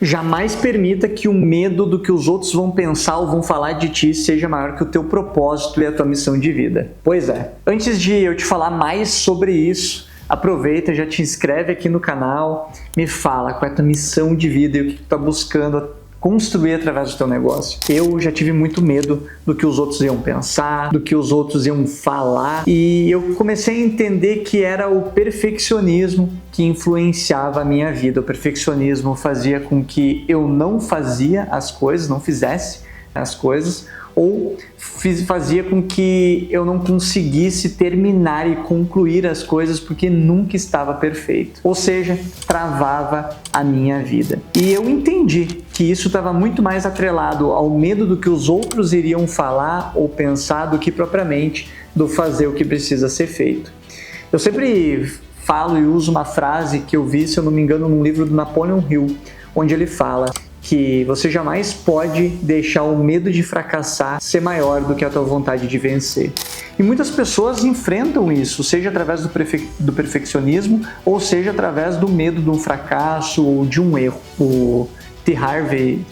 Jamais permita que o medo do que os outros vão pensar ou vão falar de ti seja maior que o teu propósito e a tua missão de vida. Pois é. Antes de eu te falar mais sobre isso, aproveita, já te inscreve aqui no canal, me fala qual é a tua missão de vida e o que tu está buscando construir através do teu negócio. Eu já tive muito medo do que os outros iam pensar, do que os outros iam falar, e eu comecei a entender que era o perfeccionismo que influenciava a minha vida. O perfeccionismo fazia com que eu não fazia as coisas, não fizesse as coisas, ou fazia com que eu não conseguisse terminar e concluir as coisas porque nunca estava perfeito. Ou seja, travava a minha vida. E eu entendi que isso estava muito mais atrelado ao medo do que os outros iriam falar ou pensar do que propriamente do fazer o que precisa ser feito. Eu sempre falo e uso uma frase que eu vi, se eu não me engano, num livro do Napoleon Hill, onde ele fala que você jamais pode deixar o medo de fracassar ser maior do que a tua vontade de vencer. E muitas pessoas enfrentam isso, seja através do perfeccionismo, ou seja através do medo de um fracasso ou de um erro. O T. Harvey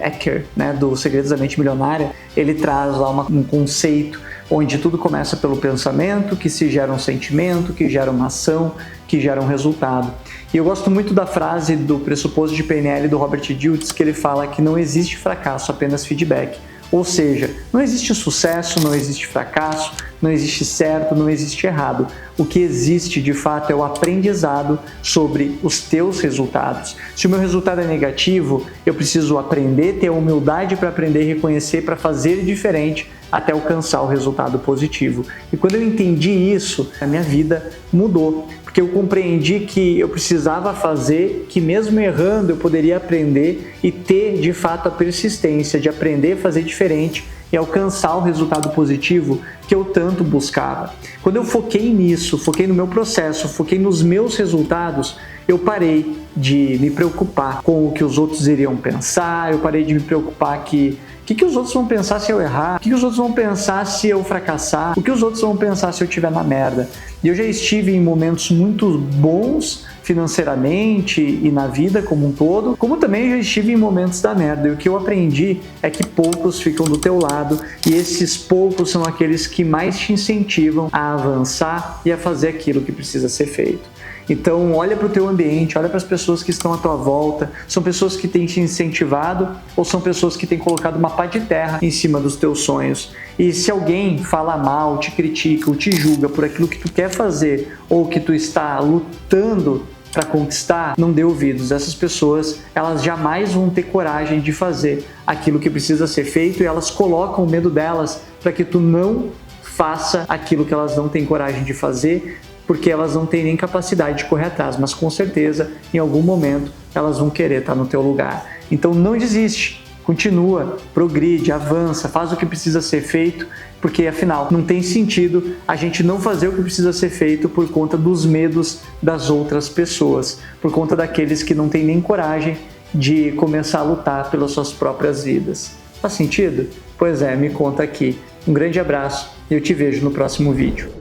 Eker, né, do Segredos da Mente Milionária, ele traz lá um conceito onde tudo começa pelo pensamento, que se gera um sentimento, que gera uma ação, que gera um resultado. E eu gosto muito da frase do pressuposto de PNL do Robert Dilts, que ele fala que não existe fracasso, apenas feedback. Ou seja, não existe sucesso, não existe fracasso, não existe certo, não existe errado. O que existe de fato é o aprendizado sobre os teus resultados. Se o meu resultado é negativo, eu preciso aprender, ter a humildade para aprender e reconhecer, para fazer diferente até alcançar o resultado positivo. E quando eu entendi isso, a minha vida mudou. Porque eu compreendi que eu precisava fazer, que mesmo errando eu poderia aprender e ter de fato a persistência de aprender a fazer diferente e alcançar o resultado positivo que eu tanto buscava. Quando eu foquei nisso, foquei no meu processo, foquei nos meus resultados, eu parei de me preocupar com o que os outros iriam pensar, eu parei de me preocupar o que os outros vão pensar se eu errar, o que os outros vão pensar se eu fracassar, o que os outros vão pensar se eu estiver na merda. E eu já estive em momentos muito bons financeiramente e na vida como um todo, como também já estive em momentos da merda. E o que eu aprendi é que poucos ficam do teu lado e esses poucos são aqueles que mais te incentivam a avançar e a fazer aquilo que precisa ser feito. Então olha para o teu ambiente, olha para as pessoas que estão à tua volta, são pessoas que têm te incentivado ou são pessoas que têm colocado uma pá de terra em cima dos teus sonhos. E se alguém fala mal, te critica ou te julga por aquilo que tu quer fazer ou que tu está lutando para conquistar, não dê ouvidos. Essas pessoas, elas jamais vão ter coragem de fazer aquilo que precisa ser feito e elas colocam o medo delas para que tu não faça aquilo que elas não têm coragem de fazer, porque elas não têm nem capacidade de correr atrás, mas com certeza, em algum momento, elas vão querer estar no teu lugar. Então não desiste, continua, progride, avança, faz o que precisa ser feito, porque afinal não tem sentido a gente não fazer o que precisa ser feito por conta dos medos das outras pessoas, por conta daqueles que não têm nem coragem de começar a lutar pelas suas próprias vidas. Faz sentido? Pois é, me conta aqui. Um grande abraço e eu te vejo no próximo vídeo.